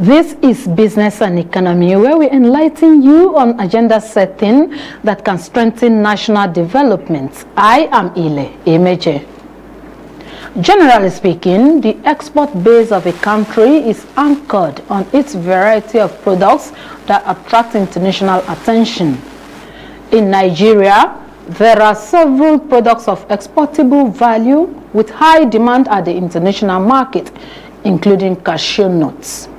This is Business and Economy, where we enlighten you on agenda setting that can strengthen national development. I am Ile Emeje. Generally speaking, the export base of a country is anchored on its variety of products that attract international attention. In Nigeria, there are several products of exportable value with high demand at the international market, including cashew nuts.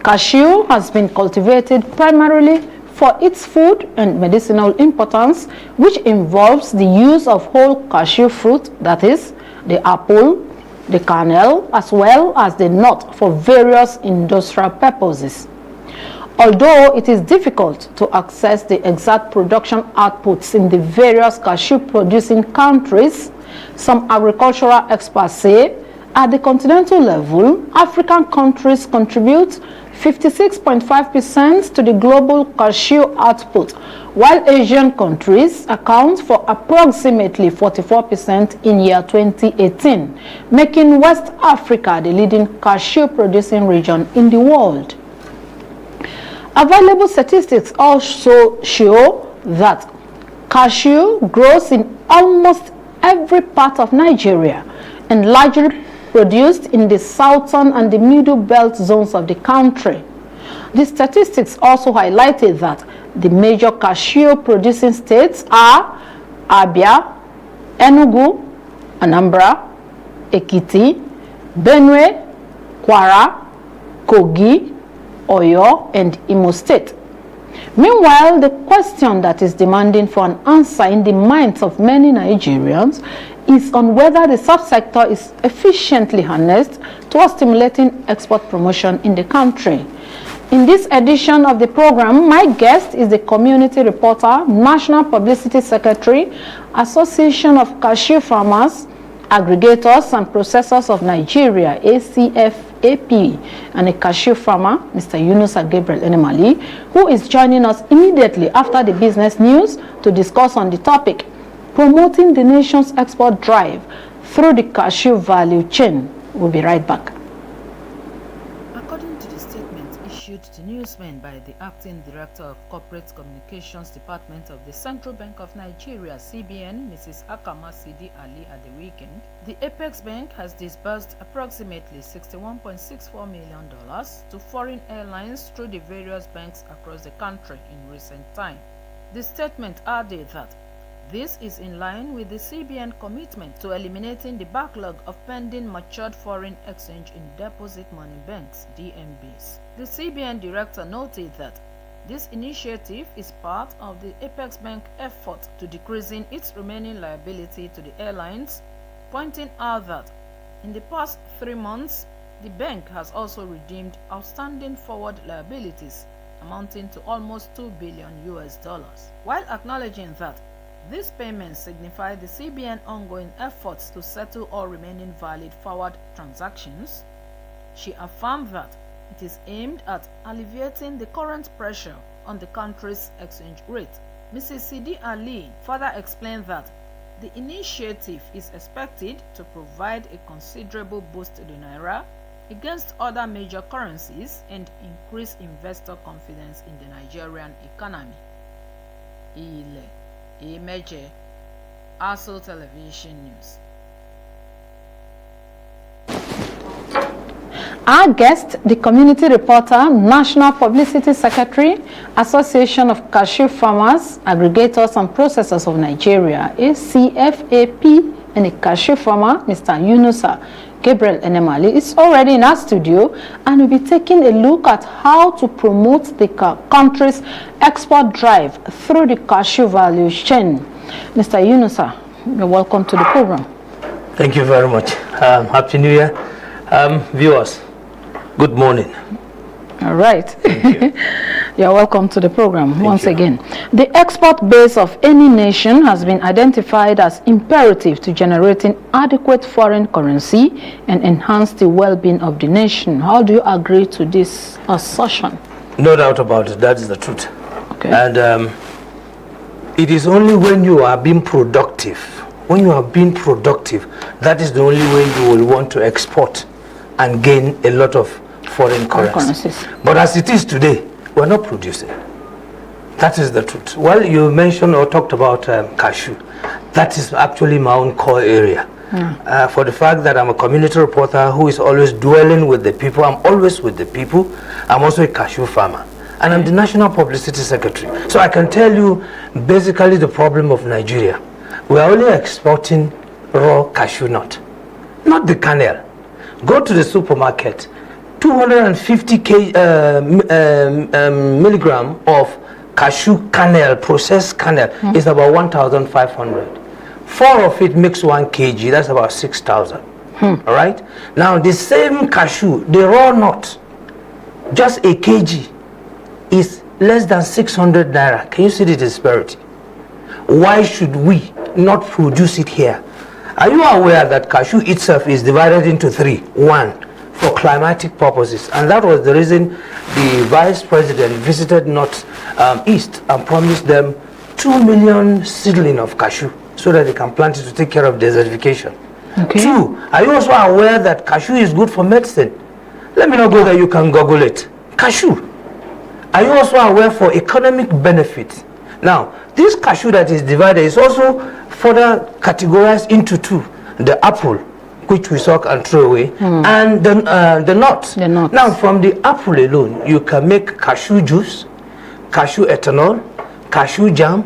Cashew has been cultivated primarily for its food and medicinal importance, which involves the use of whole cashew fruit, that is, the apple, the kernel, as well as the nut for various industrial purposes. Although it is difficult to access the exact production outputs in the various cashew-producing countries, some agricultural experts say at the continental level, African countries contribute 56.5% to the global cashew output, while Asian countries account for approximately 44% in year 2018, making West Africa the leading cashew-producing region in the world. Available statistics also show that cashew grows in almost every part of Nigeria and largely produced in the southern and the middle belt zones of the country. The statistics also highlighted that the major cashew producing states are Abia, Enugu, Anambra, Ekiti, Benue, Kwara, Kogi, Oyo, and Imo State. Meanwhile, the question that is demanding for an answer in the minds of many Nigerians is on whether the subsector is efficiently harnessed towards stimulating export promotion in the country. In this edition of the program, my guest is the community reporter, National Publicity Secretary, Association of Cashew Farmers, Aggregators and Processors of Nigeria, ACFAP, and a cashew farmer, Mr. Yunusa Gabriel Enemali, who is joining us immediately after the business news to discuss on the topic, promoting the nation's export drive through the cashew value chain. We'll be right back. According to the statement issued to newsmen by the Acting Director of Corporate Communications Department of the Central Bank of Nigeria, CBN, Mrs. Akama Sidi Ali, at the weekend, the Apex Bank has disbursed approximately $61.64 million to foreign airlines through the various banks across the country in recent time. The statement added that this is in line with the CBN commitment to eliminating the backlog of pending matured foreign exchange in deposit money banks, DMBs. The CBN director noted that this initiative is part of the Apex Bank effort to decreasing its remaining liability to the airlines, pointing out that in the past 3 months, the bank has also redeemed outstanding forward liabilities amounting to almost $2 billion. While acknowledging that these payments signify the CBN ongoing efforts to settle all remaining valid forward transactions, she affirmed that it is aimed at alleviating the current pressure on the country's exchange rate. Mrs. Sidi Ali further explained that the initiative is expected to provide a considerable boost to the Naira against other major currencies and increase investor confidence in the Nigerian economy. Ile Emeje, Aso Television News. Our guest, the community reporter, National Publicity Secretary, Association of Cashew Farmers, Aggregators and Processors of Nigeria, ACFAP, and a cashew farmer, Mr. Yunusa Gabriel Enemali, is already in our studio and will be taking a look at how to promote the country's export drive through the cashew value chain. Mr. Yunusa, you're welcome to the program. Thank you very much. Happy New Year. Viewers, good morning. All right. You're welcome to the program once again. The export base of any nation has been identified as imperative to generating adequate foreign currency and enhance the well-being of the nation. How do you agree to this assertion? No doubt about it. That is the truth. Okay. And it is only when you are being productive, that is the only way you will want to export and gain a lot of foreign currencies. But as it is today, we're not producing. That is the truth. Well, you mentioned or talked about cashew. That is actually my own core area. For the fact that I'm a community reporter who is always dwelling with the people, I'm always with the people. I'm also a cashew farmer. And I'm the National Publicity Secretary. So I can tell you basically the problem of Nigeria. We are only exporting raw cashew nut, not the kernel. Go to the supermarket, 250 milligram of cashew kernel, processed kernel, is about 1,500. 4 of it makes 1 kg, that's about 6,000. All right? Now, the same cashew, the raw nut, just a kg, is less than 600 naira. Can you see the disparity? Why should we not produce it here? Are you aware that cashew itself is divided into 3? 1, for climatic purposes, and that was the reason the vice president visited North East and promised them 2 million seedling of cashew so that they can plant it to take care of desertification. Okay. 2, are you also aware that cashew is good for medicine? Let me not go there, you can Google it. Cashew. Are you also aware for economic benefit? Now, this cashew that is divided is also further categorized into 2. The apple, which we suck and throw away, and the nut. Now, from the apple alone, you can make cashew juice, cashew ethanol, cashew jam,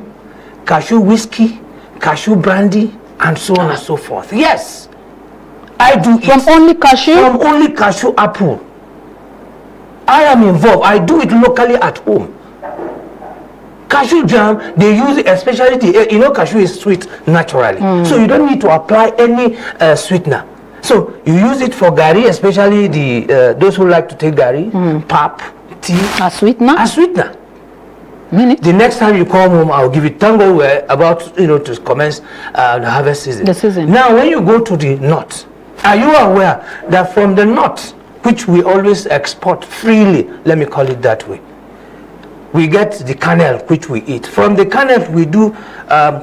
cashew whiskey, cashew brandy, and so on and so forth. Yes, I do it. From only cashew? From only cashew apple. I am involved. I do it locally at home. Cashew jam, they use it, especially cashew is sweet naturally. So you don't need to apply any sweetener. So you use it for gari, especially those who like to take gari, pap, tea. A sweetener? A sweetener. Minute. The next time you come home, I'll give it. Tango, we're about to commence the harvest season. The season. Now, when you go to the nut, are you aware that from the nut, which we always export freely, let me call it that way, we get the kernel, which we eat. From the kernel, we do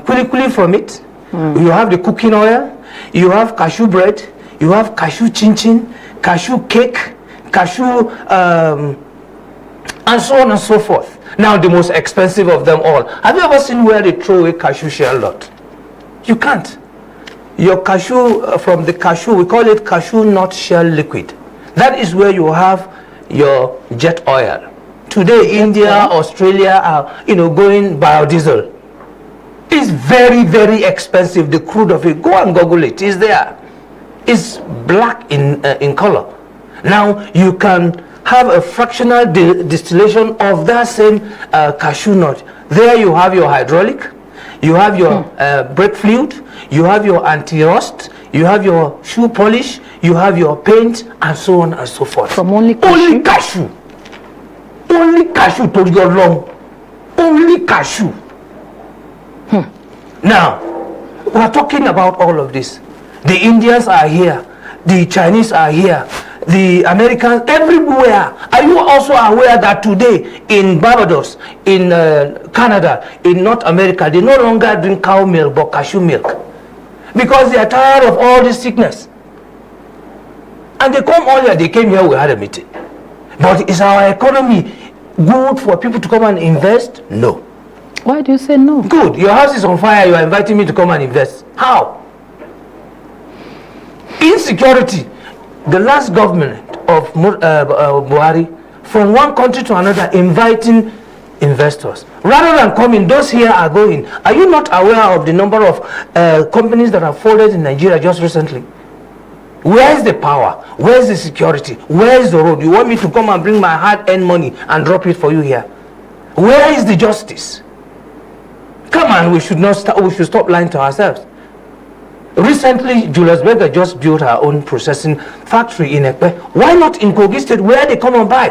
kuli from it. You have the cooking oil, you have cashew bread, you have cashew chin-chin, cashew cake, cashew, and so on and so forth. Now, the most expensive of them all. Have you ever seen where they throw away cashew shell nut? You can't. Your cashew, from the cashew, we call it cashew nut shell liquid. That is where you have your jet oil. Today, India, Australia are, going biodiesel. It's very, very expensive, the crude of it. Go and Google it. It's there. It's black in color. Now, you can have a fractional distillation of that same cashew nut. There you have your hydraulic, you have your brake fluid, you have your anti-rust, you have your shoe polish, you have your paint, and so on and so forth. From only cashew? Only cashew. Only cashew to your long. Only cashew. Now, we are talking about all of this. The Indians are here. The Chinese are here. The Americans, everywhere. Are you also aware that today in Barbados, in Canada, in North America, they no longer drink cow milk but cashew milk? Because they are tired of all this sickness. And they come earlier, they came here, we had a meeting. But is our economy good for people to come and invest? No. Why do you say no? Good. Your house is on fire, you are inviting me to come and invest. How? Insecurity. The last government of Buhari, from one country to another, inviting investors. Rather than coming, those here are going. Are you not aware of the number of companies that have folded in Nigeria just recently? Where is the power? Where is the security? Where is the road? You want me to come and bring my hard-earned money and drop it for you here? Where is the justice? Come on, we should stop lying to ourselves. Recently, Julius Berger just built her own processing factory in Ekpe. Why not in Kogi State, where they come and buy?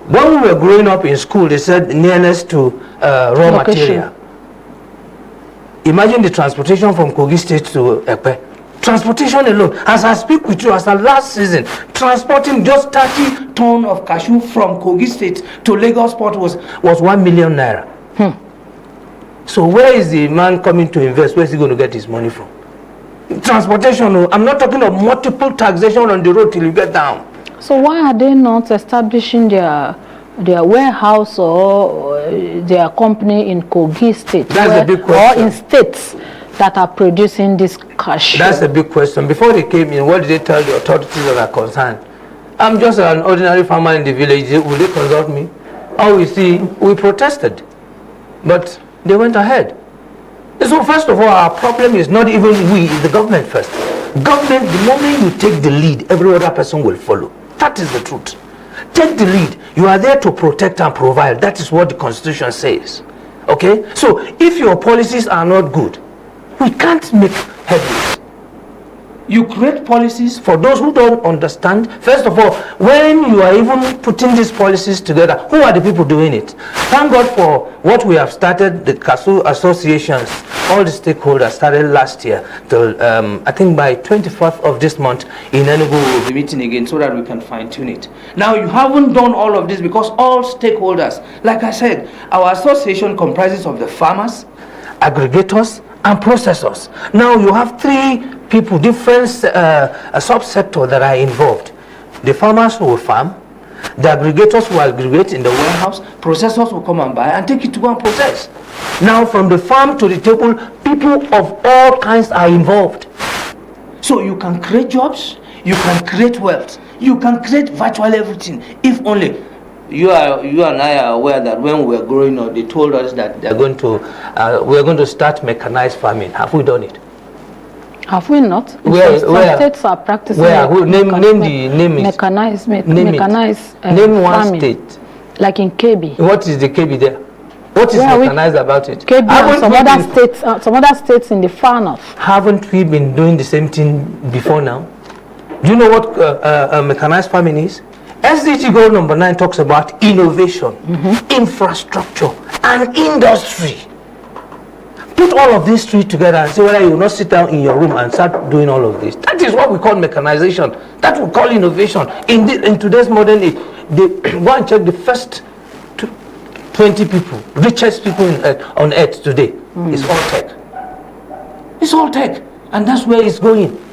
When we were growing up in school, they said nearness to raw material. Imagine the transportation from Kogi State to Ekpe. Transportation alone, as I speak with you, as of last season, transporting just 30 tons of cashew from Kogi State to Lagos Port was 1 million naira. So where is the man coming to invest? Where is he going to get his money from? Transportation, I'm not talking of multiple taxation on the road till you get down. So why are they not establishing their warehouse or their company in Kogi State? That's a big question. Or in states that are producing this cashew? That's a big question. Before they came in, what did they tell the authorities that are concerned? I'm just an ordinary farmer in the village. Will they consult me? Oh, we see, we protested, but they went ahead. So first of all, our problem is not even we, it's the government first. Government, the moment you take the lead, every other person will follow. That is the truth. Take the lead. You are there to protect and provide. That is what the Constitution says. Okay? So if your policies are not good, we can't make headway. You create policies for those who don't understand. First of all, when you are even putting these policies together, who are the people doing it? Thank God for what we have started, the cashew associations, all the stakeholders started last year. Till, I think by 24th of this month in Enugu we will be meeting again so that we can fine tune it. Now you haven't done all of this because all stakeholders, like I said, our association comprises of the farmers, aggregators, and processors. Now you have three people, different subsectors that are involved. The farmers will farm, the aggregators will aggregate in the warehouse, processors will come and buy and take it to go and process. Now from the farm to the table, people of all kinds are involved. So you can create jobs, you can create wealth, you can create virtually everything, if only you and I are aware that when we were growing up, they told us that we're going to start mechanized farming. Have we done it? Have we not? Where states are practicing. Name it. Mechanized Name one farming. state. Like in Kebbi. What is the Kebbi there? What is mechanized about it? Kebbi and some other states in the far north. Haven't we been doing the same thing before now? Do you know what mechanized farming is? SDG goal number 9 talks about innovation, infrastructure, and industry. Put all of these three together and see whether you will not sit down in your room and start doing all of this. That is what we call mechanization. That we call innovation. In today's modern age, they go and check the first 20 people, richest people on earth today. It's all tech. It's all tech. And that's where it's going.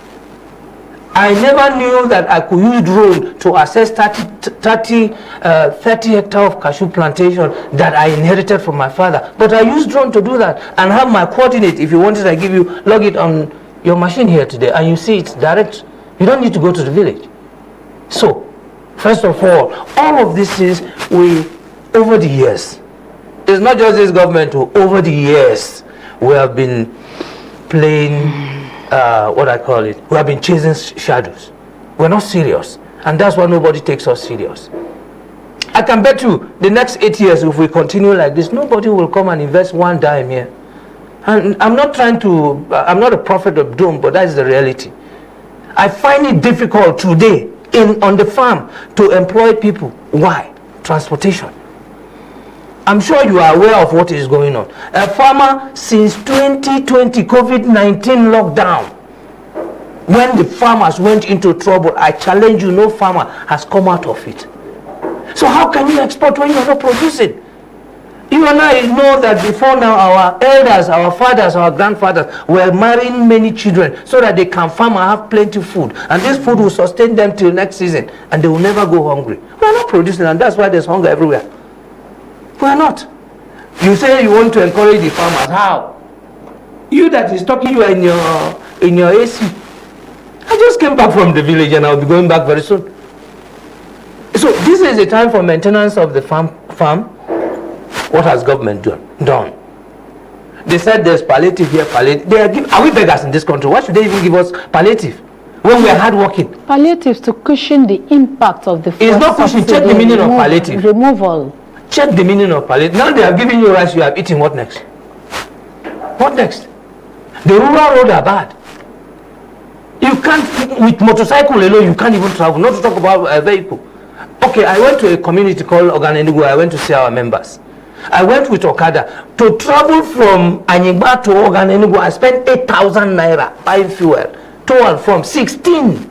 I never knew that I could use drone to assess 30 hectares of cashew plantation that I inherited from my father. But I use drone to do that and have my coordinate. If you want it, I give you, log it on your machine here today and you see it direct. You don't need to go to the village. So, first of all of these things, over the years, it's not just this government, over the years, we have been playing what I call it, we have been chasing shadows. We're not serious, and that's why nobody takes us serious. I can bet you the next 8 years, if we continue like this, nobody will come and invest one dime here. And I'm not a prophet of doom, but that's the reality. I find it difficult today on the farm to employ people. Why? Transportation. I'm sure you are aware of what is going on. A farmer, since 2020 COVID-19 lockdown, when the farmers went into trouble, I challenge you, no farmer has come out of it. So how can you export when you're not producing? You and I know that before now, our elders, our fathers, our grandfathers were marrying many children so that they can farm and have plenty of food. And this food will sustain them till next season, and they will never go hungry. We're not producing, and that's why there's hunger everywhere. We are not. You say you want to encourage the farmers. How? You that is talking, you are in your AC. I just came back from the village and I'll be going back very soon. So this is the time for maintenance of the farm. What has government done? They said there's palliative here, palliative. Are we beggars in this country? Why should they even give us palliative when we are hardworking? Palliatives to cushion the impact of the. It's not cushion. Check the meaning of palliative. Removal. Check the meaning of palliative. Now they are giving you rice, you have eaten. What next? What next? The rural roads are bad. You can't, with motorcycle alone, you can't even travel, not to talk about a vehicle. Okay, I went to a community called Oganenugu. I went to see our members. I went with Okada. To travel from Anyigba to Oganenugu, I spent 8,000 naira buying fuel. To and from 16.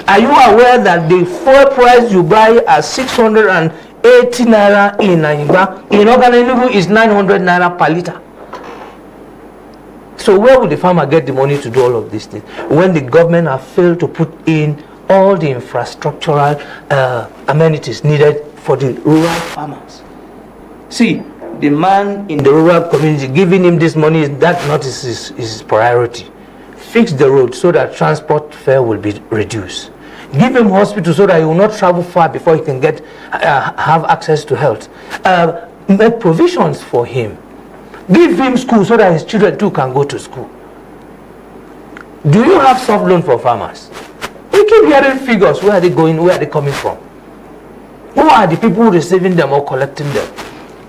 Are you aware that the fuel price you buy at 680 naira in Anyigba, in Oganenugu is 900 naira per liter? So where would the farmer get the money to do all of these things when the government have failed to put in all the infrastructural amenities needed for the rural farmers. See, the man in the rural community giving him this money, that not his priority. Fix the road so that transport fare will be reduced. Give him hospital so that he will not travel far before he can get have access to health. Make provisions for him. Give him school so that his children too can go to school. Do you have soft loan for farmers? We keep hearing figures. Where are they going? Where are they coming from? Who are the people receiving them or collecting them?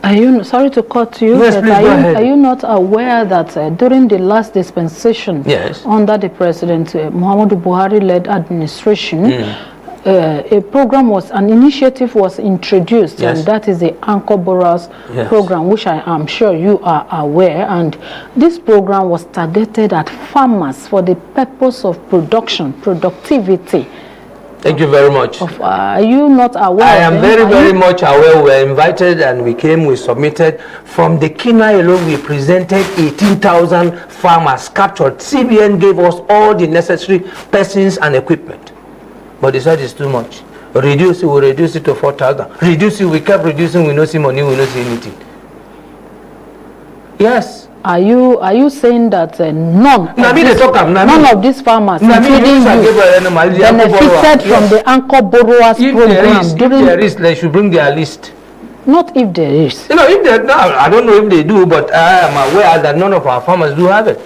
Are you, sorry to cut you, yes, but please, go ahead. Are you not aware that during the last dispensation, yes, under the President Muhammadu Buhari-led administration, a program an initiative was introduced, yes, and that is the Anchor Borrowers yes, program, which I am sure you are aware. And this program was targeted at farmers for the purpose of productivity. Thank you very much. Are you not aware? I am very much aware. We were invited and we came, we submitted. From the Kenya alone, we presented 18,000 farmers captured. CBN gave us all the necessary persons and equipment. But they said it's too much. Reduce it, we reduce it to 4,000. Reduce it, we kept reducing, we don't see money, we don't see anything. Yes. Are you saying that none of these farmers, including you, benefited from the Anchor Borrowers program? If there is, they should bring their list. Not if there is. You know, if there, no, I don't know if they do, but I am aware that none of our farmers do have it.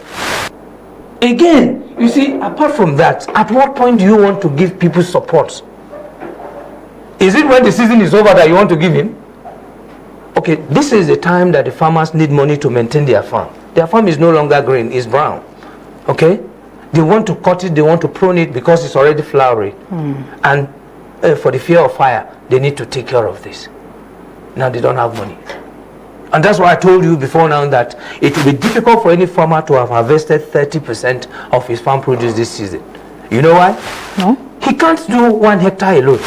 Again, you see, apart from that, at what point do you want to give people support? Is it when the season is over that you want to give him? Okay, this is the time that the farmers need money to maintain their farm. Their farm is no longer green, it's brown. Okay? They want to cut it, they want to prune it because it's already flowering. And for the fear of fire, they need to take care of this. Now they don't have money. And that's why I told you before now that it will be difficult for any farmer to have harvested 30% of his farm produce this season. You know why? No. He can't do 1 hectare alone.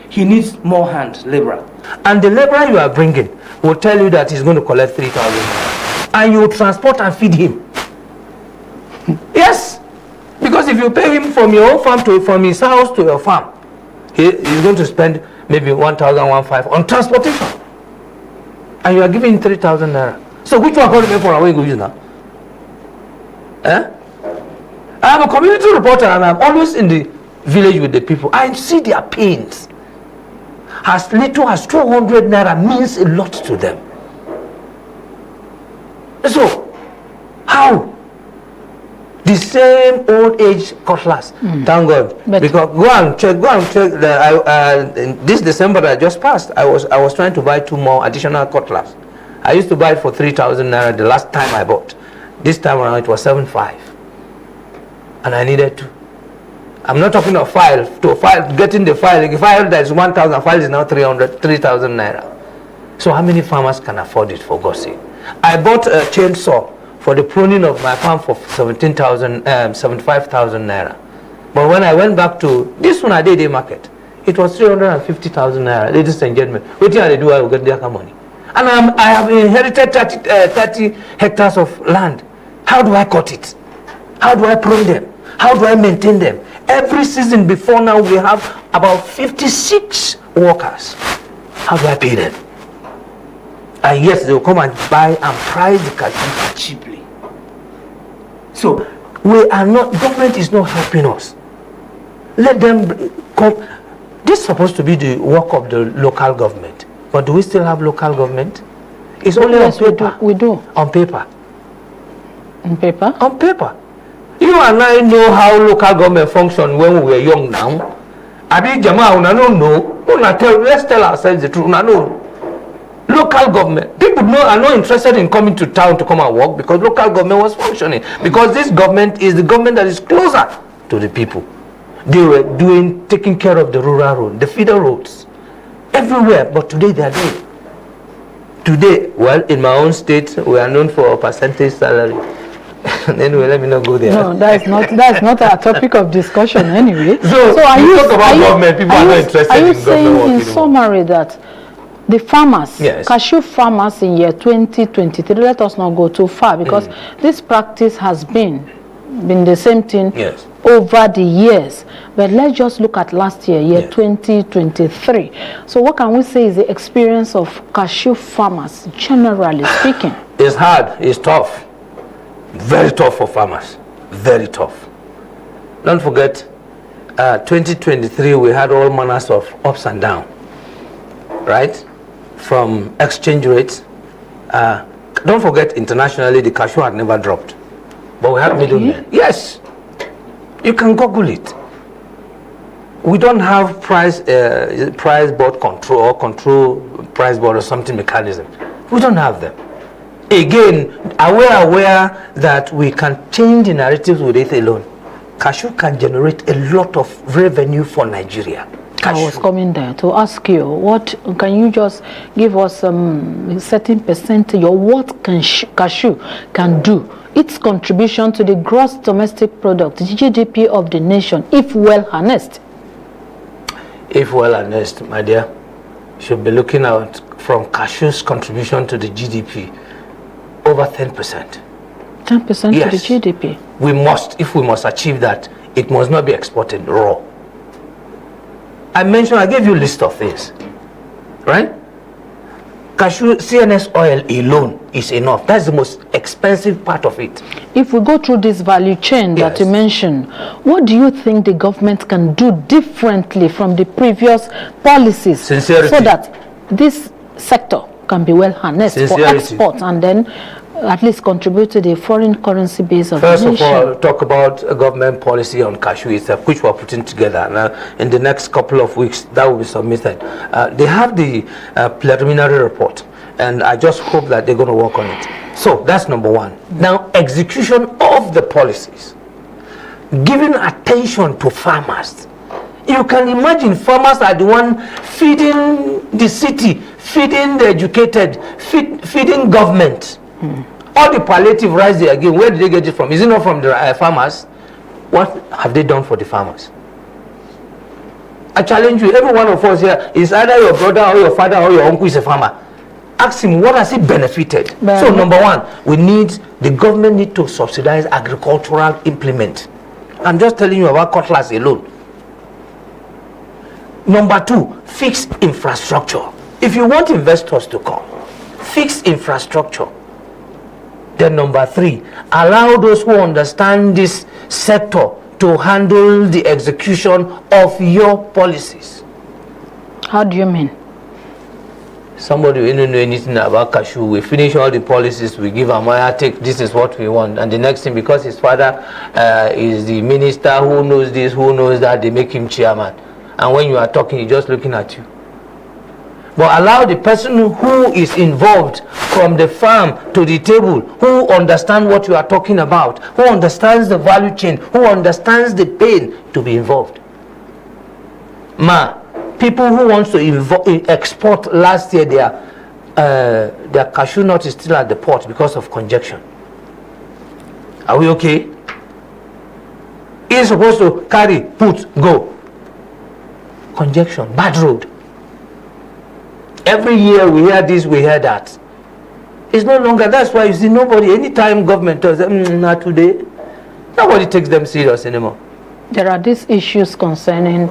He needs more hand labor. And the laborer you are bringing will tell you that he's going to collect 3,000. And you transport and feed him. Yes. Because if you pay him from your own farm from his house to your farm, he's going to spend maybe 1,000, 1,500 on transportation. And you are giving 3,000 naira. So which one going to pay for away use now? Eh? I am a community reporter and I'm always in the village with the people. I see their pains. As little as 200 naira means a lot to them. So, how? The same old age cutlass. Thank God. But because go and check. This December that just passed, I was trying to buy 2 more additional cutlass. I used to buy it for 3,000 naira the last time I bought. This time around it was 7,500, and I needed 2. I'm not talking of getting the file. The file that is 1,000, file is now 3,000 naira. So how many farmers can afford it, for God's sake? I bought a chainsaw for the pruning of my farm for 75,000 naira. But when I went back to this one, I did a market. It was 350,000 naira. Ladies and gentlemen, what do I do? I will get their money. And I have inherited 30 hectares of land. How do I cut it? How do I prune them? How do I maintain them? Every season before now, we have about 56 workers. How do I pay them? And yes, they will come and buy and price the cashew cheaply. So, government is not helping us. Let them come. This is supposed to be the work of the local government. But do we still have local government? It's only on paper. We do. On paper. On paper? On paper. You and I know how local government functioned when we were young now. Abi Jama, let's tell ourselves the truth. Local government. People are not interested in coming to town to come and work because local government was functioning. Because this government is the government that is closer to the people. They were taking care of the rural road, the feeder roads, everywhere. But today they are dead. Today, well, in my own state, we are known for a percentage salary. Anyway, let me not go there. No, that's not a topic of discussion anyway. So are you talk about government? People are not interested in government. Are you saying in summary that the farmers, cashew farmers in year 2023, let us not go too far because this practice has been been the same thing Yes. over the years. But let's just look at last year, Yes. 2023. So what can we say is the experience of cashew farmers, generally speaking? It's hard, it's tough. Very tough for farmers. Very tough. Don't forget, 2023 we had all manners of ups and downs, right? From exchange rates. Don't forget, internationally the cashew had never dropped. But we have middlemen. Yes. You can Google it. We don't have price board control or control price board or something mechanism. We don't have them. Again, aware that we can change the narratives with it alone. Cashew can generate a lot of revenue for Nigeria. Cashew. I was coming there to ask you, what can you just give us a certain percentage of what cashew can do, its contribution to the gross domestic product, the GDP of the nation, if well harnessed? If well harnessed, my dear, should be looking out from cashew's contribution to the GDP over 10%. 10% Yes. to the GDP. We must, if we must achieve that, it must not be exported raw. I gave you a list of things, right? Cashew, CNS oil alone is enough. That's the most expensive part of it. If we go through this value chain that you mentioned, what do you think the government can do differently from the previous policies Sincerity. so that this sector can be well harnessed for export and then at least contribute to the foreign currency base of the nation? First of all, talk about a government policy on cashew itself, which we're putting together. Now, in the next couple of weeks, that will be submitted. They have the preliminary report, and I just hope that they're going to work on it. So that's number one. Now, execution of the policies, giving attention to farmers. You can imagine farmers are the one feeding the city, feeding the educated, feeding government. All the palliative rights they are giving, where did they get it from? Is it not from the farmers? What have they done for the farmers? I challenge you, every one of us here is either your brother or your father or your uncle is a farmer. Ask him, what has he benefited? So number one, the government need to subsidize agricultural implement. I'm just telling you about cutlass alone. Number two, fix infrastructure. If you want investors to come, fix infrastructure. Then number three, allow those who understand this sector to handle the execution of your policies. How do you mean? Somebody who don't know anything about cashew, we finish all the policies, we give Amaya, take this is what we want, and the next thing, because his father is the minister who knows this, who knows that, they make him chairman. And when you are talking, he's just looking at you. But allow the person who is involved from the farm to the table, who understands what you are talking about, who understands the value chain, who understands the pain, to be involved. People who want to export last year, their cashew nut is still at the port because of congestion. Are we okay? He's supposed to carry, put, go. Congestion, bad road. Every year we hear this, we hear that. It's no longer. That's why you see nobody, anytime government tells them, not today, nobody takes them serious anymore. There are these issues concerning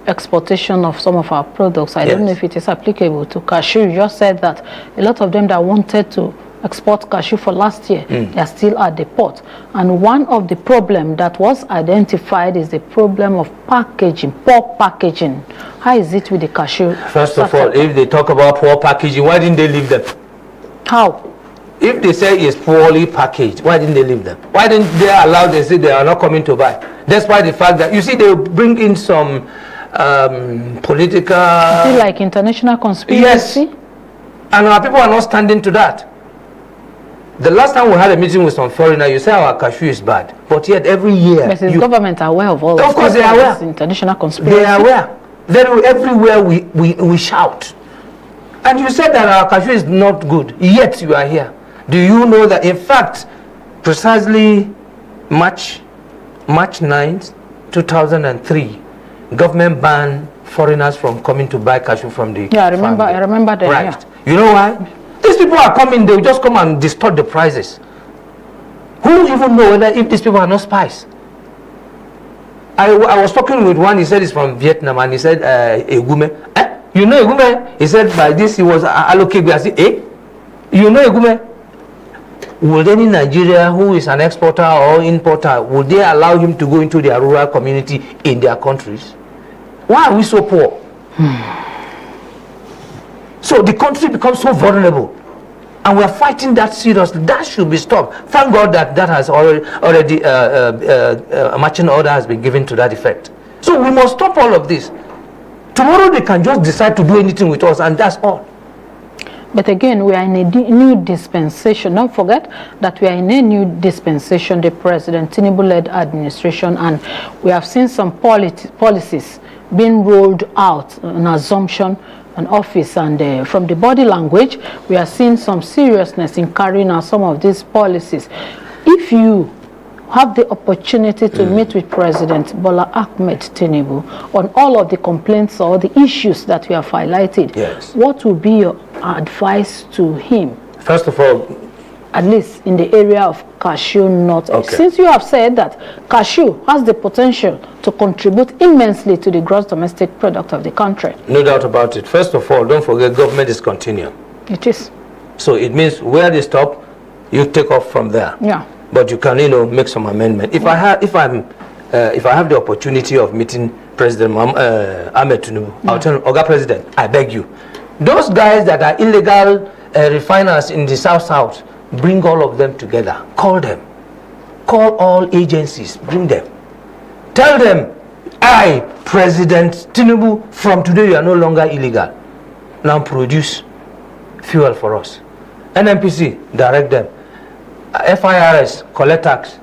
exportation of some of our products. I don't know if it is applicable to cashew. You just said that a lot of them that wanted to export cashew for last year, they are still at the port. And one of the problems that was identified is the problem of packaging, poor packaging. How is it with the cashew? First of all, if they talk about poor packaging, why didn't they leave them? How? If they say it's poorly packaged, why didn't they leave them? Why didn't they allow, they say they are not coming to buy? Despite the fact that, you see, they bring in some political... Is it like international conspiracy? Yes. And our people are not standing to that. The last time we had a meeting with some foreigner, you say our cashew is bad. But yet every year... But the government are aware of all of course they are aware. International conspiracy. They are aware. Everywhere we shout. And you said that our cashew is not good, yet you are here. Do you know that, in fact, precisely March 9th, 2003, government banned foreigners from coming to buy cashew from the I remember that. Right. Yeah. You know why? These people are coming, they will just come and distort the prices. Who even know whether if these people are not spies? I was talking with one, he said he's from Vietnam, and he said, Egume. You know Egume? He said by this he was allocated. I said, you know Egume? Would any Nigeria who is an exporter or importer, would they allow him to go into their rural community in their countries? Why are we so poor? So the country becomes so vulnerable. And we are fighting that seriously. That should be stopped. Thank God that has already a marching order has been given to that effect. So we must stop all of this. Tomorrow they can just decide to do anything with us, and that's all. But again, we are in a new dispensation. Don't forget that we are in a new dispensation, the President Tinubu-led administration, and we have seen some policies being rolled out, an assumption, an office, and from the body language, we are seeing some seriousness in carrying out some of these policies. If you have the opportunity to meet with President Bola Ahmed Tinubu on all of the complaints or the issues that we have highlighted, yes, what will be your advice to him? First of all, at least in the area of cashew nut. Okay. Since you have said that cashew has the potential to contribute immensely to the gross domestic product of the country. No doubt about it. First of all, don't forget government is continuing. It is. So it means where they stop, you take off from there. Yeah. But you can, make some amendment. If I have the opportunity of meeting President Ahmed Tinubu, I'll tell him, Oga President, I beg you, those guys that are illegal refiners in the South, bring all of them together. Call them. Call all agencies. Bring them. Tell them, I, President Tinubu, from today you are no longer illegal. Now produce fuel for us. NNPC, direct them. FIRS, collect tax.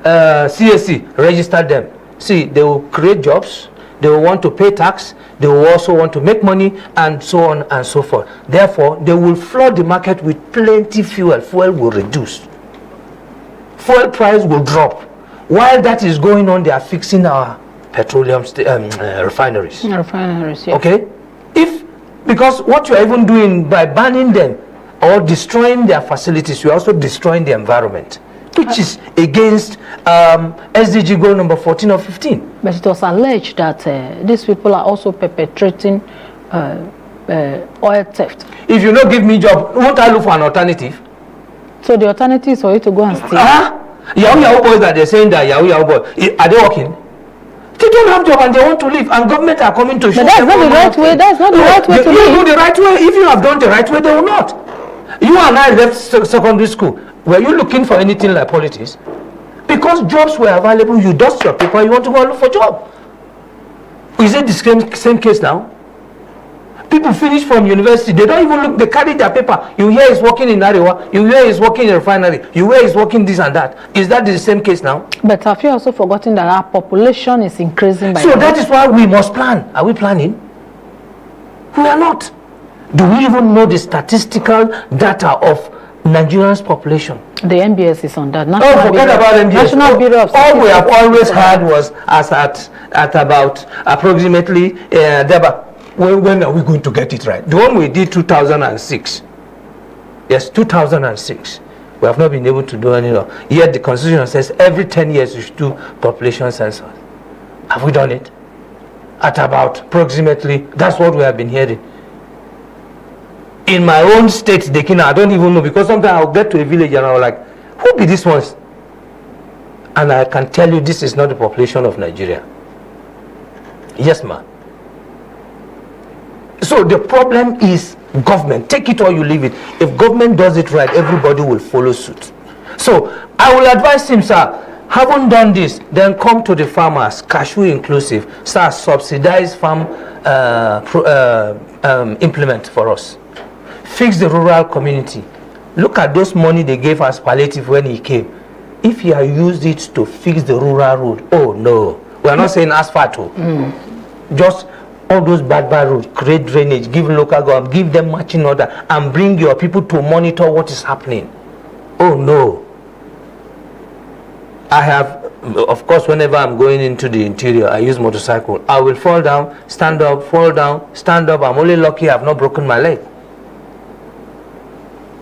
CSC, register them. See, they will create jobs. They will want to pay tax. They will also want to make money, and so on and so forth. Therefore, they will flood the market with plenty fuel. Fuel will reduce. Fuel price will drop. While that is going on, they are fixing our petroleum refineries. Refineries, yeah. Okay? Because what you are even doing by banning them or destroying their facilities, you are also destroying the environment, which is against SDG goal number 14 or 15. But it was alleged that these people are also perpetrating oil theft. If you don't give me job, won't I look for an alternative? So the alternative is for you to go and steal. Yahoo boys that they're saying that Yahoo boys, are they working? They don't have job and they want to leave, and government are coming to show. But that's not the right way. That's not the right way to you live. do the right way. If you have done the right way, they will not. You and I left secondary school. Were you looking for anything like politics? Because jobs were available, you dust your paper, you want to go and look for a job. Is it the same case now? People finish from university, they don't even look, they carry their paper. You hear he's working in Arewa, you hear he's working in a refinery, you hear he's working this and that. Is that the same case now? But have you also forgotten that our population is increasing by So that is why we must plan. Are we planning? We are not. Do we even know the statistical data of Nigeria's population? The MBS is on that. Forget about MBS. National Bureau of all we have always had was as at about approximately when are we going to get it right? The one we did 2006. Yes, 2006. We have not been able to do any more. Yet the Constitution says every 10 years we should do population census. Have we done it? At about approximately, that's what we have been hearing. In my own state, Dekina, I don't even know, because sometimes I'll get to a village and I'm like, who be these ones? And I can tell you this is not the population of Nigeria. Yes, ma'am. So the problem is government. Take it or you leave it. If government does it right, everybody will follow suit. So I will advise him, sir, haven't done this, then come to the farmers, cashew inclusive, sir, subsidize farm implement for us. Fix the rural community. Look at those money they gave us palliative when he came. If he had used it to fix the rural road, oh no, we are not saying asphalt, just all those bad roads, create drainage, give local government, give them marching order, and bring your people to monitor what is happening. Oh no. I have, of course, whenever I'm going into the interior, I use motorcycle. I will fall down, stand up, fall down, stand up. I'm only lucky I've not broken my leg.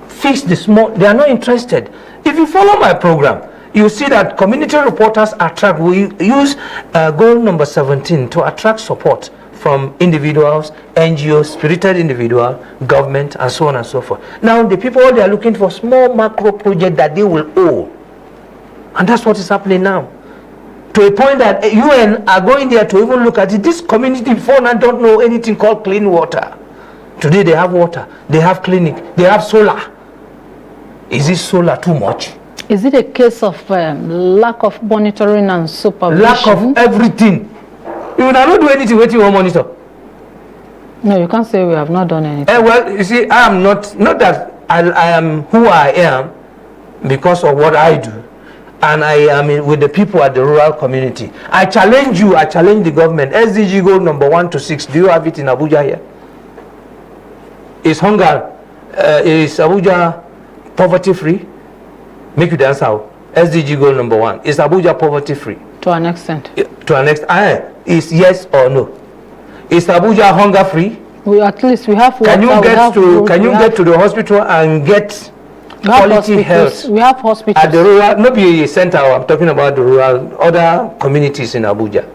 Fix the small, they are not interested. If you follow my program, you see that community reporters attract, we use goal number 17 to attract support from individuals, NGOs, spirited individual, government, and so on and so forth. Now, the people, they are looking for small macro projects that they will own. And that's what is happening now. To a point that UN are going there to even look at it. This community before now don't know anything called clean water. Today they have water, they have clinic, they have solar. Is this solar too much? Is it a case of lack of monitoring and supervision? Lack of everything. You will not do anything with your monitor. No, you can't say we have not done anything. Well, you see, I am not that I am who I am because of what I do. And I am with the people at the rural community. I challenge you, I challenge the government. SDG goal number 1 to 6, do you have it in Abuja here? Is hunger, is Abuja poverty free? Make you dance out. SDG goal number 1. Is Abuja poverty free? To an extent. To an extent. Is yes or no? Is Abuja hunger free? We at least we have water. Can you get to the hospital and get quality health? We have hospitals. At the rural, not be a center, I'm talking about the rural, other communities in Abuja.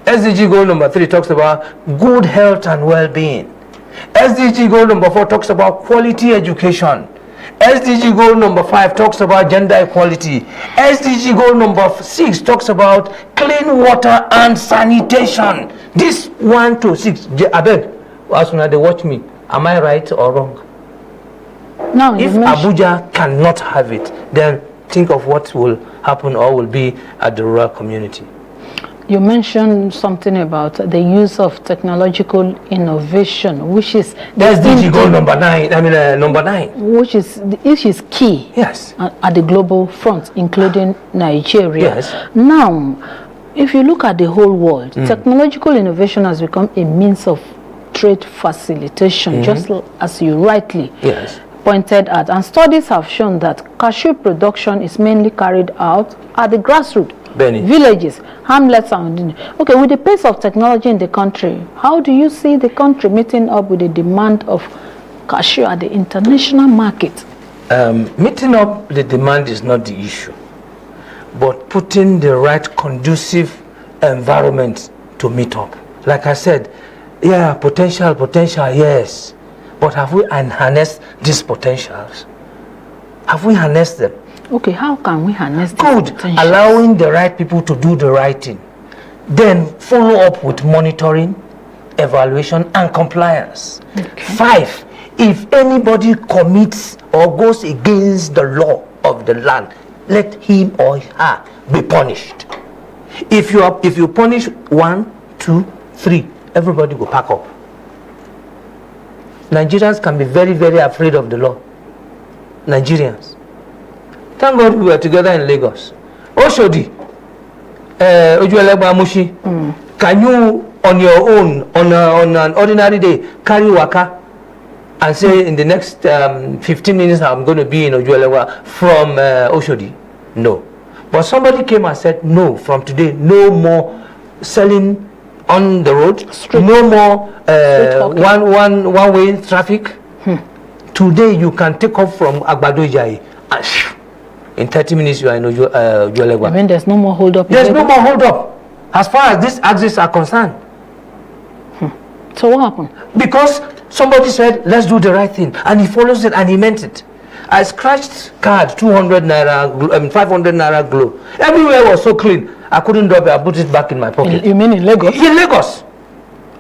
SDG goal number 3 talks about good health and well-being. SDG goal number 4 talks about quality education. SDG goal number 5 talks about gender equality. SDG goal number 6 talks about clean water and sanitation. This 1 to 6, I beg, as soon as they watch me, am I right or wrong? No, if Abuja cannot have it, then think of what will happen or will be at the rural community. You mentioned something about the use of technological innovation, which is SDG goal number 9. Number 9, which is key. Yes. At the global front, including Nigeria. Yes. Now, if you look at the whole world, technological innovation has become a means of trade facilitation, just as you rightly pointed at. And studies have shown that cashew production is mainly carried out at the grassroots. Villages, hamlets, and okay, with the pace of technology in the country, how do you see the country meeting up with the demand of cashew at the international market? Meeting up the demand is not the issue, but putting the right conducive environment to meet up. Like I said, yeah, potential, yes, but have we harnessed these potentials? Have we harnessed them? Okay, how can we harness this Good, potential? allowing the right people to do the right thing. Then follow up with monitoring, evaluation, and compliance. Okay. 5, if anybody commits or goes against the law of the land, let him or her be punished. If you punish 1, 2, 3, everybody will pack up. Nigerians can be very, very afraid of the law. Nigerians. Thank God we were together in Lagos. Oshodi, Ojuelegba Mushi, can you on your own, on an ordinary day, carry waka and say in the next 15 minutes I'm going to be in Ojuelegba from Oshodi? No. But somebody came and said, no, from today, no more selling on the road, no more one-way traffic. Today you can take off from Agbado Ijai and in 30 minutes you are in Ojuelegba. I mean, there's no more hold up. There's no more hold up as far as these axes are concerned. So what happened? Because somebody said, let's do the right thing, and he follows it and he meant it. I scratched card 200 naira, 500 naira glow. Everywhere was so clean. I couldn't drop it. I put it back in my pocket. You mean in Lagos? In Lagos.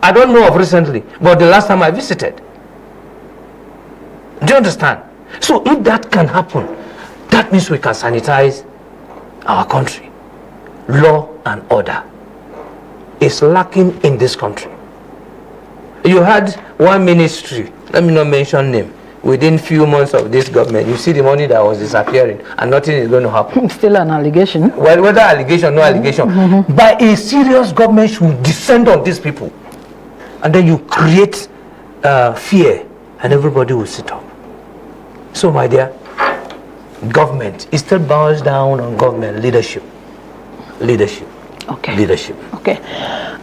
I don't know of recently, but the last time I visited. Do you understand? So if that can happen, that means we can sanitize our country. Law and order is lacking in this country. You had one ministry, let me not mention name, within few months of this government, you see the money that was disappearing and nothing is going to happen. Still an allegation. Well, whether allegation, no allegation, but a serious government should descend on these people. And then you create fear and everybody will sit up. So my dear, government, it still boils down on government leadership. Okay. Leadership. Okay.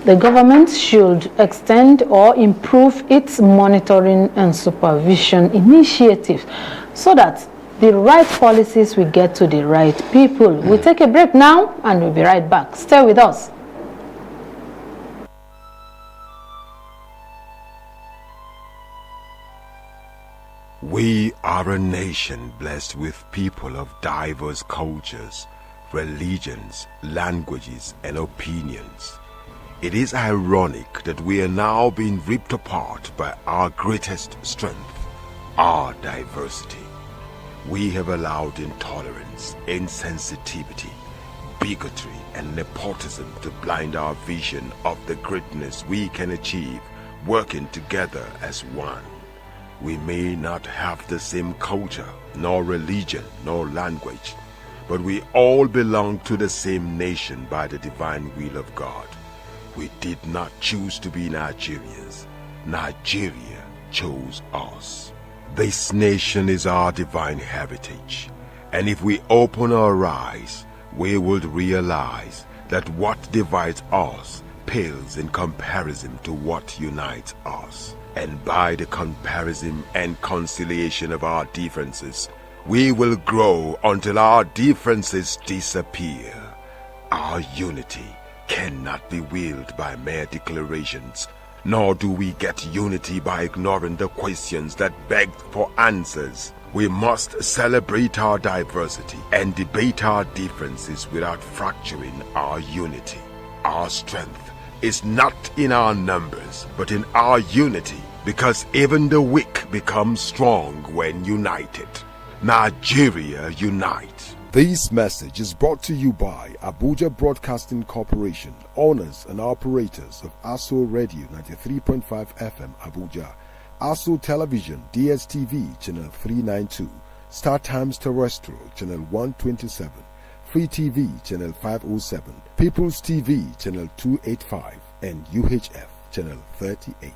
The government should extend or improve its monitoring and supervision initiatives so that the right policies will get to the right people. We'll take a break now and we'll be right back. Stay with us. We are a nation blessed with people of diverse cultures, religions, languages, and opinions. It is ironic that we are now being ripped apart by our greatest strength, our diversity. We have allowed intolerance, insensitivity, bigotry, and nepotism to blind our vision of the greatness we can achieve working together as one. We may not have the same culture, nor religion, nor language, but we all belong to the same nation by the divine will of God. We did not choose to be Nigerians. Nigeria chose us. This nation is our divine heritage, and if we open our eyes, we would realize that what divides us pales in comparison to what unites us. And by the comparison and conciliation of our differences, we will grow until our differences disappear. Our unity cannot be willed by mere declarations, nor do we get unity by ignoring the questions that beg for answers. We must celebrate our diversity and debate our differences without fracturing our unity. Our strength is not in our numbers, but in our unity, because even the weak become strong when united. Nigeria unite. This message is brought to you by Abuja Broadcasting Corporation, owners and operators of Aso Radio 93.5 FM Abuja, Aso Television DSTV Channel 392, Star Times Terrestrial Channel 127, Free TV Channel 507, People's TV Channel 285, and UHF Channel 38.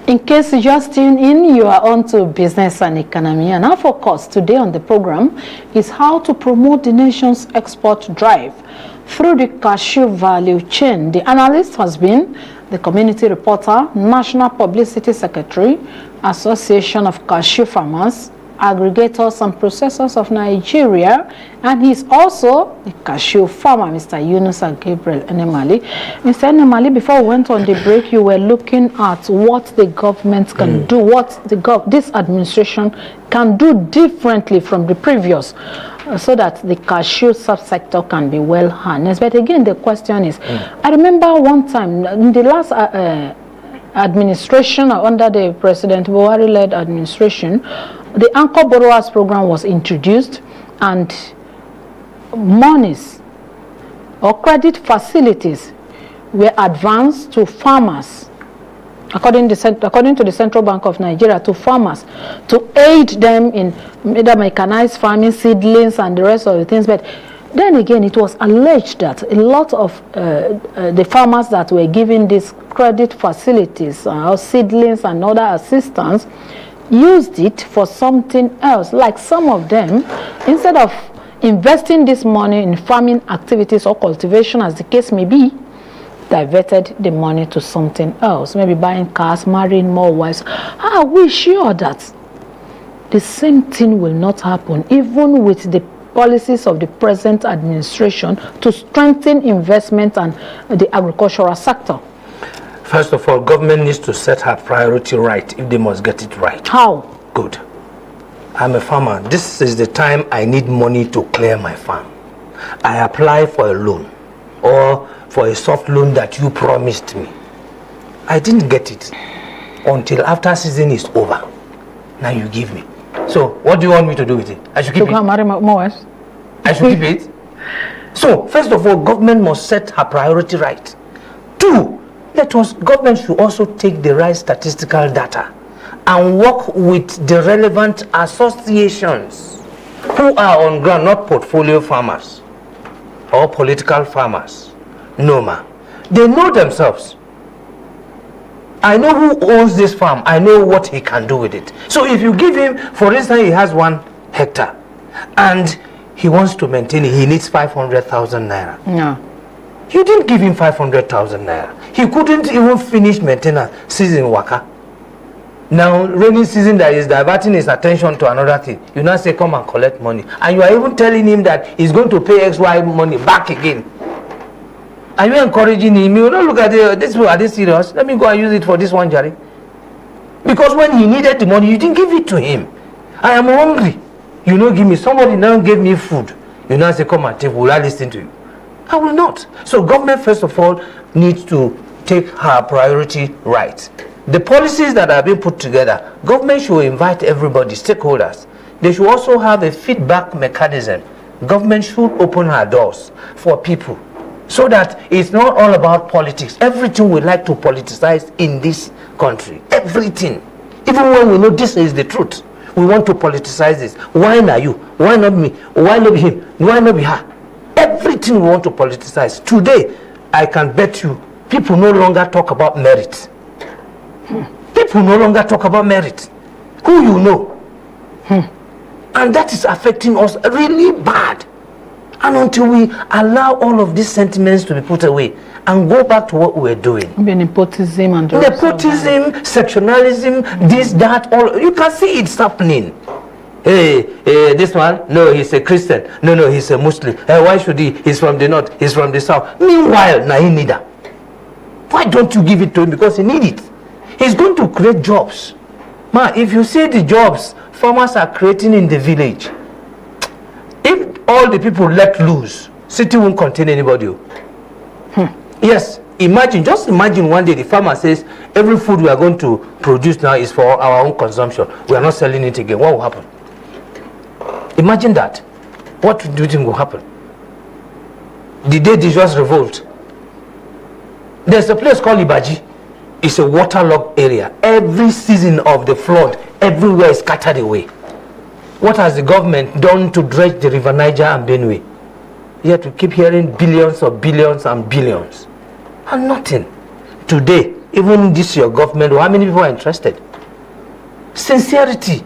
In case you just tuned in, you are on to Business and Economy, and our focus today on the program is how to promote the nation's export drive through the cashew value chain. The analyst has been the community reporter, National Publicity Secretary, Association of Cashew Farmers, Aggregators and Processors of Nigeria, and he's also the cashew farmer, Mr. Yunusa Gabriel Enemali. Mr. Enemali, before we went on the break, you were looking at what the government can do, what this administration can do differently from the previous, so that the cashew subsector can be well harnessed. But again, the question is, I remember one time in the last administration, under the President Buhari-led administration, the Anchor Borrowers Program was introduced, and monies or credit facilities were advanced to farmers, according to the Central Bank of Nigeria, to farmers to aid them in either mechanized farming, seedlings, and the rest of the things. But then again, it was alleged that a lot of the farmers that were given these credit facilities, seedlings, and other assistance, used it for something else. Like some of them, instead of investing this money in farming activities or cultivation, as the case may be, diverted the money to something else, maybe buying cars, marrying more wives. Are we sure that the same thing will not happen, even with the policies of the present administration to strengthen investment and the agricultural sector? First of all, government needs to set her priority right if they must get it right. How? Good. I'm a farmer. This is the time I need money to clear my farm. I apply for a loan or for a soft loan that you promised me. I didn't get it until after season is over. Now you give me. So what do you want me to do with it? I should keep it. I should keep it. So first of all, government must set her priority right. Two, government should also take the right statistical data and work with the relevant associations who are on ground, not portfolio farmers or political farmers. No, ma. They know themselves. I know who owns this farm. I know what he can do with it. So if you give him, for instance, he has 1 hectare and he wants to maintain it, he needs 500,000 naira. No. You didn't give him 500,000 naira. He couldn't even finish maintenance season waka. Now, rainy season that is diverting his attention to another thing. You now say, come and collect money. And you are even telling him that he's going to pay XY money back again. Are you encouraging him? You don't look at this people, are they serious? Let me go and use it for this one, Jerry. Because when he needed the money, you didn't give it to him. I am hungry. You know, give me. Somebody now gave me food. You now say, come and take. Will I listen to you? I will not. So government, first of all, needs to take her priority right. The policies that are being put together, government should invite everybody, stakeholders. They should also have a feedback mechanism. Government should open her doors for people so that it's not all about politics. Everything we like to politicize in this country. Everything. Even when we know this is the truth, we want to politicize this. Why not you? Why not me? Why not him? Why not be her? Everything we want to politicize. Today, I can bet you, people no longer talk about merit. People no longer talk about merit. Who you know. And that is affecting us really bad. And until we allow all of these sentiments to be put away and go back to what we're doing. Nepotism and nepotism, sectionalism, this, that, all. You can see it's happening. Hey, this one, no, he's a Christian. No, he's a Muslim. Why should he? He's from the north, he's from the south. Meanwhile, he neither. Why don't you give it to him? Because he needs it. He's going to create jobs. Man, if you see the jobs farmers are creating in the village, if all the people let loose, city won't contain anybody. Yes, just imagine one day the farmer says, every food we are going to produce now is for our own consumption. We are not selling it again. What will happen? Imagine that. What do you think will happen? The day they just revolt. There's a place called Ibaji. It's a waterlogged area. Every season of the flood, everywhere is scattered away. What has the government done to dredge the river Niger and Benue? Yet we keep hearing billions and billions and nothing. Today, even this your government, how many people are interested? Sincerity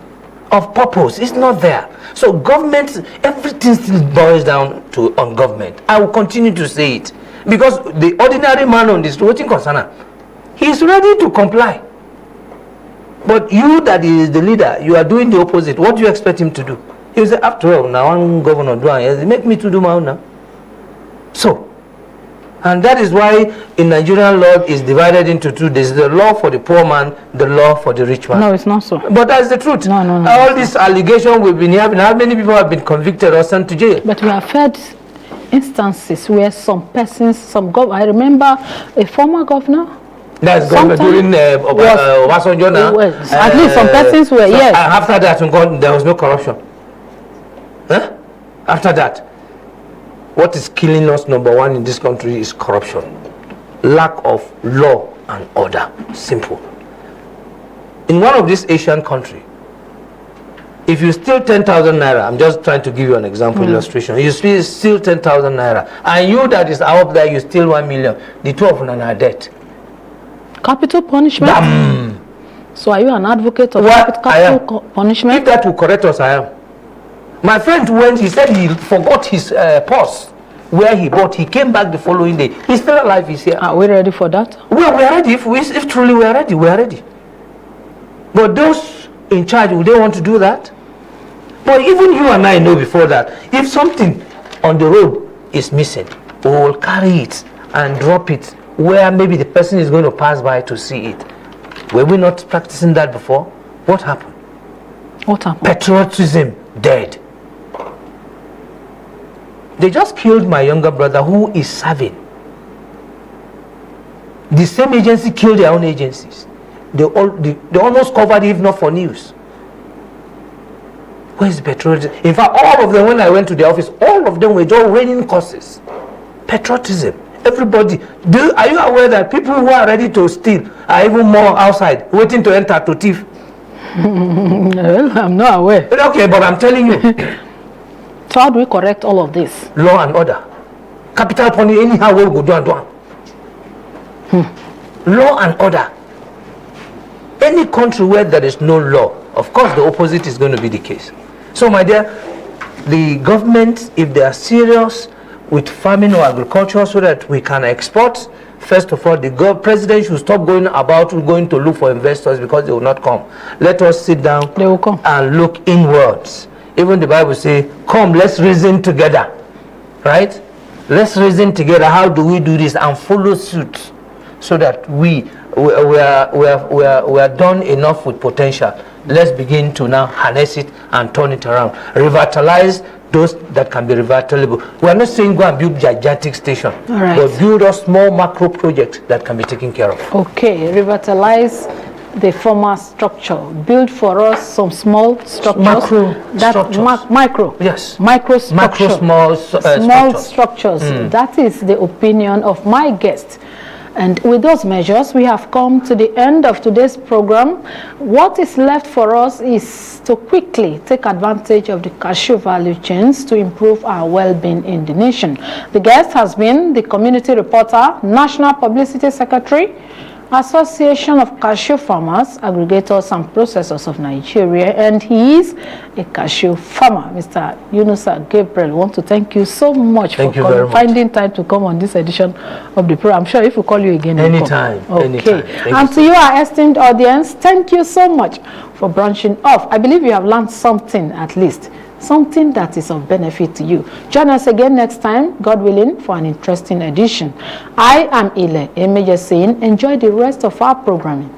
of purpose is not there. So government, everything still boils down to on government. I will continue to say it because the ordinary man on this road, he is ready to comply. But you that is the leader, you are doing the opposite. What do you expect him to do? He will say, after all, now I'm governor, make me to do my own now. So, and that is why in Nigerian law is divided into two. There is the law for the poor man, the law for the rich man. No, it's not so. But that's the truth. No. All these allegations we've been having, how many people have been convicted or sent to jail? But we have heard instances where some persons, I remember a former governor. That's government during Obasanjo now. At least some persons were, yes. After that, there was no corruption. Huh? After that, what is killing us, number one, in this country is corruption. Lack of law and order. Simple. In one of these Asian countries, if you steal 10,000 naira, I'm just trying to give you an example illustration. You steal 10,000 naira, and you that is out there, you steal 1 million. The two of them are dead. Capital punishment? Bam. So are you an advocate of capital punishment? If that will correct us, I am. My friend went, he said he forgot his purse where he bought. He came back the following day. He's still alive, he's here. Are we ready for that? Well, we are ready. If truly we are ready, we are ready. But those in charge, will they want to do that? But even you and I know before that, if something on the road is missing, we will carry it and drop it where maybe the person is going to pass by to see it. Were we not practicing that before? What happened? What happened? Patriotism dead. They just killed my younger brother who is serving. The same agency killed their own agencies. They almost covered it, if not for news. Where's patriotism? In fact, all of them, when I went to the office, all of them were just raining curses. Patriotism. Everybody. Are you aware that people who are ready to steal are even more outside, waiting to enter to thief? Well, I'm not aware. Okay, but I'm telling you. So how do we correct all of this? Law and order. Capital punishment, anyhow we go do and do. Law and order. Any country where there is no law, of course the opposite is going to be the case. So my dear, the government, if they are serious with farming or agriculture so that we can export first of all, the president should stop going to look for investors because they will not come. Let us sit down They will come. and look inwards. Even the Bible says, come, let's reason together. Right? Let's reason together. How do we do this? And follow suit so that we are done enough with potential. Let's begin to now harness it and turn it around. Revitalize those that can be revitalizable. We are not saying go and build gigantic station, right, but build a small macro project that can be taken care of. Okay, revitalize the former structure. Build for us some small structures. Micro. Yes. Micro structure. Small structures. That is the opinion of my guest. And with those measures, we have come to the end of today's program. What is left for us is to quickly take advantage of the cashew value chains to improve our well-being in the nation. The guest has been the community reporter, National Publicity Secretary, Association of Cashew Farmers, Aggregators and Processors of Nigeria, and he is a cashew farmer. Mr. Yunusa Gabriel, I want to thank you so much for finding time to come on this edition of the program. I'm sure if we call you again, anytime. Okay. Anytime. And to you, our esteemed audience, thank you so much for branching off. I believe you have learned something, at least something that is of benefit to you. Join us again next time, God willing, for an interesting edition. I am Ile Emeje saying, enjoy the rest of our programming.